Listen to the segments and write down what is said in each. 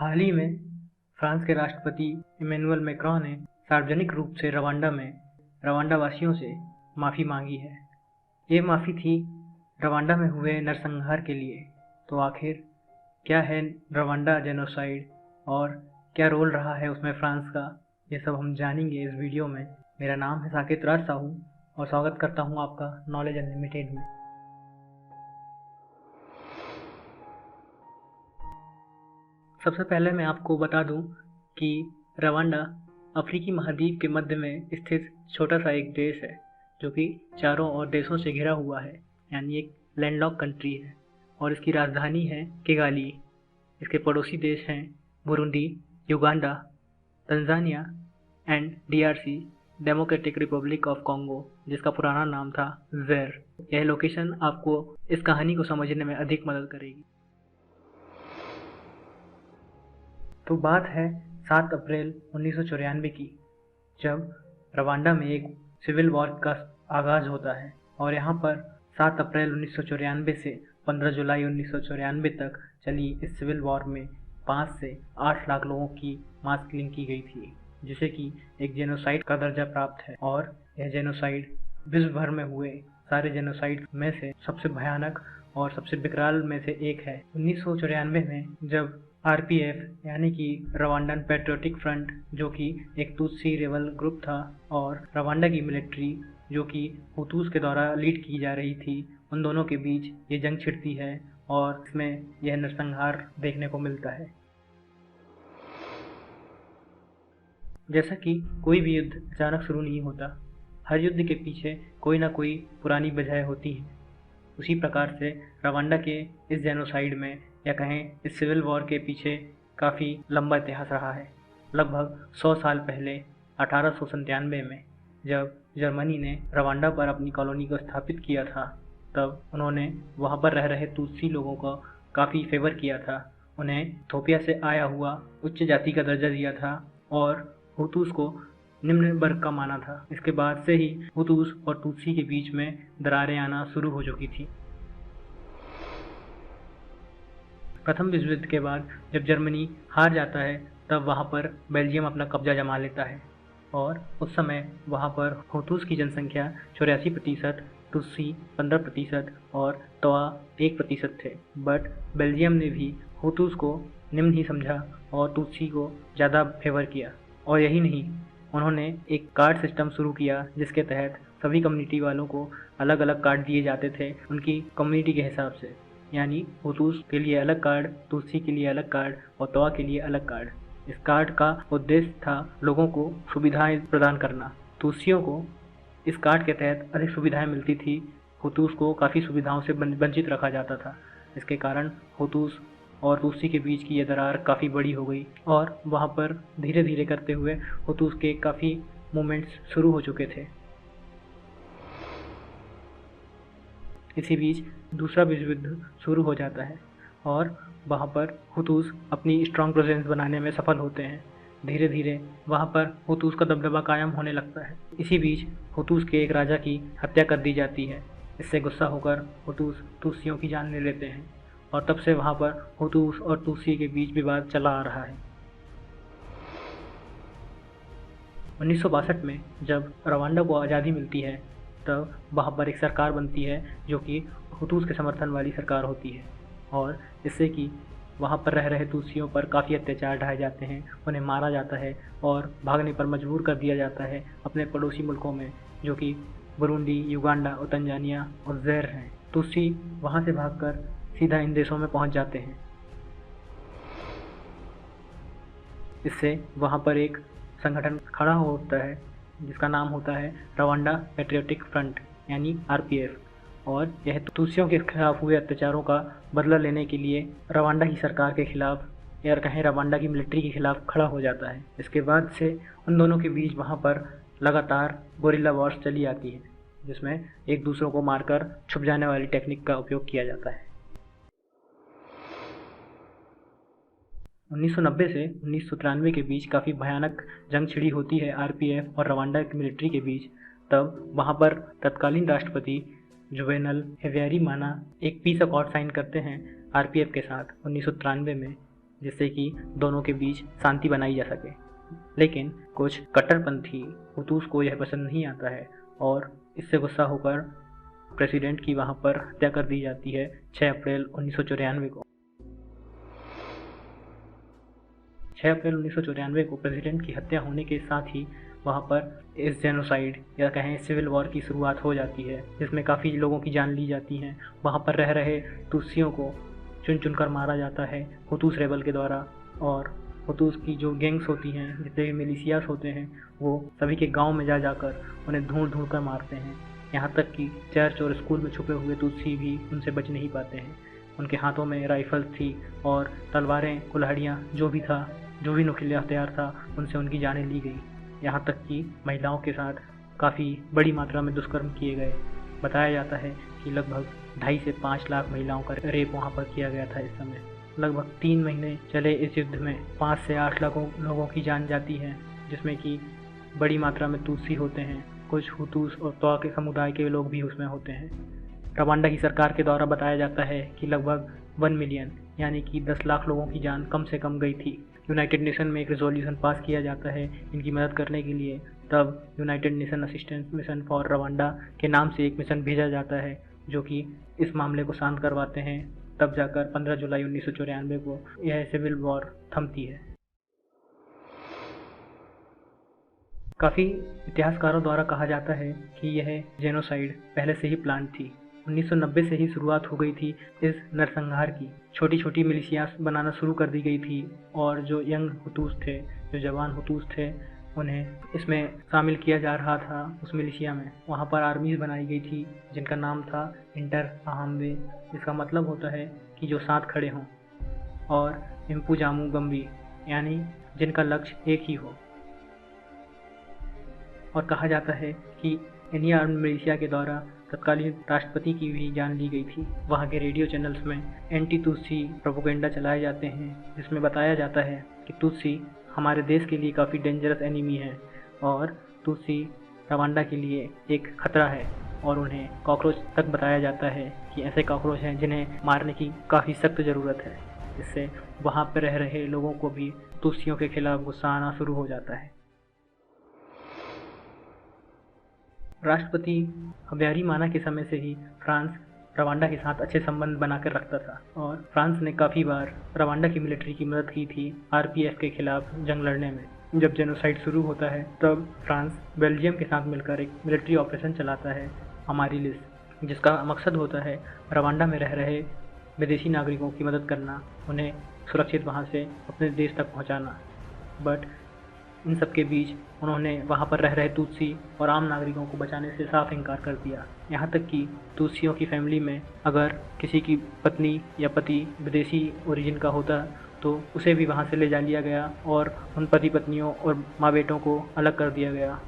हाल ही में फ्रांस के राष्ट्रपति इमैनुअल मैक्रों ने सार्वजनिक रूप से रवांडा वासियों से माफ़ी मांगी है। ये माफ़ी थी रवांडा में हुए नरसंहार के लिए। तो आखिर क्या है रवांडा जेनोसाइड और क्या रोल रहा है उसमें फ्रांस का, ये सब हम जानेंगे इस वीडियो में। मेरा नाम है साकेत राज साहू और स्वागत करता हूँ आपका नॉलेज अनलिमिटेड में। सबसे पहले मैं आपको बता दूं कि रवांडा अफ्रीकी महाद्वीप के मध्य में स्थित छोटा सा एक देश है जो कि चारों ओर देशों से घिरा हुआ है, यानी एक लैंडलॉक कंट्री है और इसकी राजधानी है किगाली। इसके पड़ोसी देश हैं Burundi, Uganda, Tanzania and DRC, democratic Republic of Congo, जिसका पुराना नाम था ज़ेर। यह लोकेशन आपको इस कहानी को समझने में अधिक मदद करेगी। तो बात है 7 अप्रैल 1994 की, जब रवांडा में एक सिविल वॉर का आगाज़ होता है और यहाँ पर 7 अप्रैल 1994 से 15 जुलाई 1994 तक चली इस सिविल वॉर में 5 से 8 लाख लोगों की मास किलिंग की गई थी, जिसे कि एक जेनोसाइड का दर्जा प्राप्त है। और यह जेनोसाइड विश्व भर में हुए सारे जेनोसाइड में से सबसे भयानक और सबसे विकराल में से एक है। 1994 में जब आरपीएफ यानी कि रवांडन पैट्रियोटिक फ्रंट, जो कि एक तुत्सी रेबल ग्रुप था, और रवांडा की मिलिट्री जो कि हुतूस के द्वारा लीड की जा रही थी, उन दोनों के बीच ये जंग छिड़ती है और इसमें यह नरसंहार देखने को मिलता है। जैसा कि कोई भी युद्ध अचानक शुरू नहीं होता, हर युद्ध के पीछे कोई ना कोई पुरानी वजह होती है। उसी प्रकार से रवांडा के इस जेनोसाइड में, या कहें इस सिविल वॉर के पीछे काफ़ी लंबा इतिहास रहा है। लगभग 100 साल पहले 1897 में जब जर्मनी ने रवांडा पर अपनी कॉलोनी को स्थापित किया था, तब उन्होंने वहाँ पर रह रहे तुत्सी लोगों को काफ़ी फेवर किया था। उन्हें इथोपिया से आया हुआ उच्च जाति का दर्जा दिया था और हुतूस को निम्न वर्ग का माना था। इसके बाद से ही हुतूस और तुत्सी के बीच में दरारें आना शुरू हो चुकी थी। प्रथम विश्व युद्ध के बाद जब जर्मनी हार जाता है, तब वहाँ पर बेल्जियम अपना कब्जा जमा लेता है और उस समय वहाँ पर हुतूस की जनसंख्या 84%, तुत्सी 15% और तवा 1% थे। बट बेल्जियम ने भी हुतूस को निम्न ही समझा और तुत्सी को ज़्यादा फेवर किया। और यही नहीं, उन्होंने एक कार्ड सिस्टम शुरू किया जिसके तहत सभी कम्युनिटी वालों को अलग अलग कार्ड दिए जाते थे उनकी कम्युनिटी के हिसाब से, यानी हुतूस के लिए अलग कार्ड, तुत्सी के लिए अलग कार्ड और तवा के लिए अलग कार्ड। इस कार्ड का उद्देश्य था लोगों को सुविधाएं प्रदान करना। तुत्सियों को इस कार्ड के तहत अधिक सुविधाएं मिलती थी, हुतूस को काफ़ी सुविधाओं से वंचित रखा जाता था। इसके कारण हुतूस और तुत्सी के बीच की ये दरार काफ़ी बड़ी हो गई और वहाँ पर धीरे धीरे करते हुए हुतूस के काफ़ी मूवमेंट्स शुरू हो चुके थे। इसी बीच दूसरा विश्व युद्ध शुरू हो जाता है और वहाँ पर हुतूस अपनी स्ट्रॉन्ग प्रेजेंस बनाने में सफल होते हैं। धीरे धीरे वहाँ पर हुतूस का दबदबा कायम होने लगता है। इसी बीच हुतूस के एक राजा की हत्या कर दी जाती है। इससे गुस्सा होकर हुतूस तुत्सियों की जान ले लेते हैं और तब से वहाँ पर हुतूस और तुत्सी के बीच विवाद चला आ रहा है। 1962 में जब रवांडा को आज़ादी मिलती है, तब वहाँ पर एक सरकार बनती है जो कि हुतूस के समर्थन वाली सरकार होती है और इससे कि वहाँ पर रह रहे तुत्सियों पर काफ़ी अत्याचार ढाए जाते हैं, उन्हें मारा जाता है और भागने पर मजबूर कर दिया जाता है अपने पड़ोसी मुल्कों में, जो कि बुरुंडी, युगांडा और तंजानिया और ज़ेर हैं। तुत्सी वहाँ से भागकर सीधा इन देशों में पहुँच जाते हैं। इससे वहाँ पर एक संगठन खड़ा होता है जिसका नाम होता है रवांडा पैट्रियोटिक फ्रंट, यानी आरपीएफ, और यह तुत्सियों के खिलाफ हुए अत्याचारों का बदला लेने के लिए रवांडा की सरकार के खिलाफ, या कहें रवांडा की मिलिट्री के खिलाफ खड़ा हो जाता है। इसके बाद से उन दोनों के बीच वहाँ पर लगातार गोरिल्ला वॉर्स चली आती है, जिसमें एक दूसरों को मारकर छुप जाने वाली टेक्निक का उपयोग किया जाता है। 1990 से 1993 के बीच काफ़ी भयानक जंग छिड़ी होती है आरपीएफ और रवांडा की मिलिट्री के बीच। तब वहाँ पर तत्कालीन राष्ट्रपति जुवेनल हेवेरिमाना एक पीस अकॉर्ड साइन करते हैं आरपीएफ के साथ 1993 में, जिससे कि दोनों के बीच शांति बनाई जा सके। लेकिन कुछ कट्टरपंथी हुतूस को यह पसंद नहीं आता है और इससे गुस्सा होकर प्रेसिडेंट की वहाँ पर हत्या कर दी जाती है 6 अप्रैल 1994 को। 6 अप्रैल 1994 को प्रेसिडेंट की हत्या होने के साथ ही वहाँ पर इस जेनोसाइड या कहें सिविल वॉर की शुरुआत हो जाती है, जिसमें काफ़ी लोगों की जान ली जाती है। वहाँ पर रह रहे तुत्सियों को चुन चुन कर मारा जाता है हुतूस रेबल के द्वारा, और हुतूस की जो गैंग्स होती हैं, जितने भी मिलिशियास होते हैं, वो सभी के गांव में जा जाकर उन्हें ढूंढ ढूंढ कर मारते हैं। यहाँ तक कि चर्च और स्कूल में छुपे हुए तुत्सी भी उनसे बच नहीं पाते हैं। उनके हाथों में राइफल्स थी और तलवारें, कुल्हाड़ियाँ, जो भी नुकीले हथियार था, उनसे उनकी जानें ली गई। यहाँ तक कि महिलाओं के साथ काफ़ी बड़ी मात्रा में दुष्कर्म किए गए। बताया जाता है कि लगभग 2.5 से 5 लाख महिलाओं का रेप वहाँ पर किया गया था इस समय। लगभग 3 महीने चले इस युद्ध में 5 से 8 लाख लोगों की जान जाती है, जिसमें कि बड़ी मात्रा में तुत्सी होते हैं, कुछ हुतूस और तवा के समुदाय के लोग भी उसमें होते हैं। रवांडा की सरकार के द्वारा बताया जाता है कि लगभग 1 मिलियन यानी कि 10 लाख लोगों की जान कम से कम गई थी। यूनाइटेड नेशन में एक रेजोल्यूशन पास किया जाता है इनकी मदद करने के लिए। तब United nation assistance mission for Rwanda के नाम से एक मिशन भेजा जाता है जो कि इस मामले को शांत करवाते हैं। तब जाकर 15 जुलाई 1994 को यह सिविल वॉर थमती है। काफ़ी इतिहासकारों द्वारा कहा जाता है कि यह जेनोसाइड पहले से ही प्लान थी। 1990 से ही शुरुआत हो गई थी इस नरसंहार की। छोटी छोटी मिलिशियास बनाना शुरू कर दी गई थी और जो यंग हुतूस थे, जो जवान हुतूस थे, उन्हें इसमें शामिल किया जा रहा था। उस मिलिशिया में वहाँ पर आर्मीज़ बनाई गई थी जिनका नाम था इंटर अहाम्बे, जिसका मतलब होता है कि जो साथ खड़े हों, और इम्पुजामू गम्बी यानी जिनका लक्ष्य एक ही हो। और कहा जाता है कि इन्हीं आर्म्ड मिलिशिया के द्वारा तत्कालीन राष्ट्रपति की भी जान ली गई थी। वहाँ के रेडियो चैनल्स में एंटी तुत्सी प्रोपेगेंडा चलाए जाते हैं, जिसमें बताया जाता है कि तुत्सी हमारे देश के लिए काफ़ी डेंजरस एनिमी है और तुत्सी रवांडा के लिए एक खतरा है, और उन्हें कॉकरोच तक बताया जाता है कि ऐसे कॉकरोच हैं जिन्हें मारने की काफ़ी सख्त ज़रूरत है। इससे वहाँ पर रह रहे लोगों को भी तुत्सियों के खिलाफ गुस्सा आना शुरू हो जाता है। राष्ट्रपति हबियारीमाना के समय से ही फ्रांस रवांडा के साथ अच्छे संबंध बनाकर रखता था और फ्रांस ने काफ़ी बार रवांडा की मिलिट्री की मदद की थी आरपीएफ के खिलाफ जंग लड़ने में। जब जेनोसाइड शुरू होता है तब फ्रांस बेल्जियम के साथ मिलकर एक मिलिट्री ऑपरेशन चलाता है अमारिलिस, जिसका मकसद होता है रवांडा में रह रहे विदेशी नागरिकों की मदद करना, उन्हें सुरक्षित वहाँ से अपने देश तक पहुँचाना। बट इन सब के बीच उन्होंने वहाँ पर रह रहे तुत्सी और आम नागरिकों को बचाने से साफ इनकार कर दिया। यहाँ तक कि तुत्सियों की फैमिली में अगर किसी की पत्नी या पति विदेशी ओरिजिन का होता तो उसे भी वहाँ से ले जा लिया गया और उन पति पत्नियों और माँ बेटों को अलग कर दिया गया।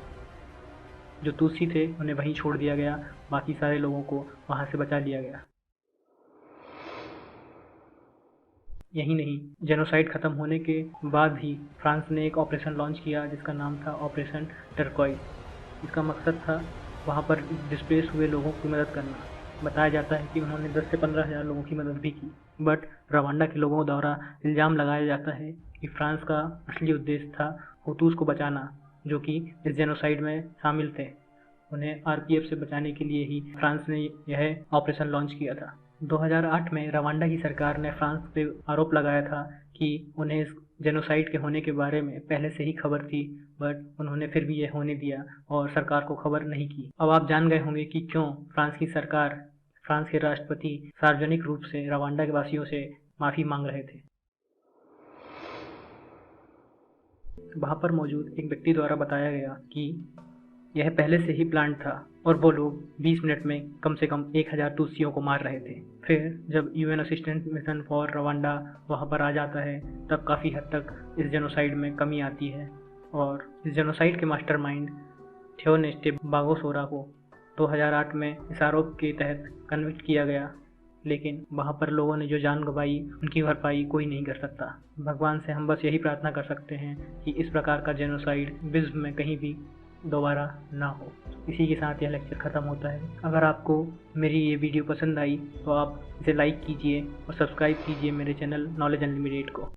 जो तुत्सी थे उन्हें वहीं छोड़ दिया गया, बाकी सारे लोगों को वहाँ से बचा लिया गया। यही नहीं, जेनोसाइड ख़त्म होने के बाद भी फ्रांस ने एक ऑपरेशन लॉन्च किया जिसका नाम था ऑपरेशन टर्कॉइज। इसका मकसद था वहाँ पर डिस्प्लेस हुए लोगों की मदद करना। बताया जाता है कि उन्होंने 10 से 15 हज़ार लोगों की मदद भी की। बट रवांडा के लोगों द्वारा इल्ज़ाम लगाया जाता है कि फ्रांस का असली उद्देश्य था हुतूस को बचाना, जो कि इस जेनोसाइड में शामिल थे। उन्हें आरपीएफ से बचाने के लिए ही फ्रांस ने यह ऑपरेशन लॉन्च किया था। 2008 में रवांडा की सरकार ने फ्रांस पे आरोप लगाया था कि उन्हें इस जेनोसाइड के होने के बारे में पहले से ही खबर थी, बट उन्होंने फिर भी यह होने दिया और सरकार को खबर नहीं की। अब आप जान गए होंगे कि क्यों फ्रांस की सरकार, फ्रांस के राष्ट्रपति सार्वजनिक रूप से रवांडा के वासियों से माफ़ी मांग रहे थे। वहाँ पर मौजूद एक व्यक्ति द्वारा बताया गया कि यह पहले से ही प्लान था और वो लोग 20 मिनट में कम से कम 1000 तुत्सियों को मार रहे थे। फिर जब UN assistance mission for Rwanda वहाँ पर आ जाता है तब काफ़ी हद तक इस जेनोसाइड में कमी आती है और इस जेनोसाइड के मास्टरमाइंड थियोनेस्टे बागोसोरा को 2008 में इस आरोप के तहत कन्विक्ट किया गया, लेकिन वहाँ पर लोगों ने जो जान गंवाई उनकी भरपाई कोई नहीं कर सकता। भगवान से हम बस यही प्रार्थना कर सकते हैं कि इस प्रकार का जेनोसाइड विश्व में कहीं भी दोबारा ना हो। इसी के साथ यह लेक्चर ख़त्म होता है। अगर आपको मेरी ये वीडियो पसंद आई तो आप इसे लाइक कीजिए और सब्सक्राइब कीजिए मेरे चैनल नॉलेज अनलिमिटेड को।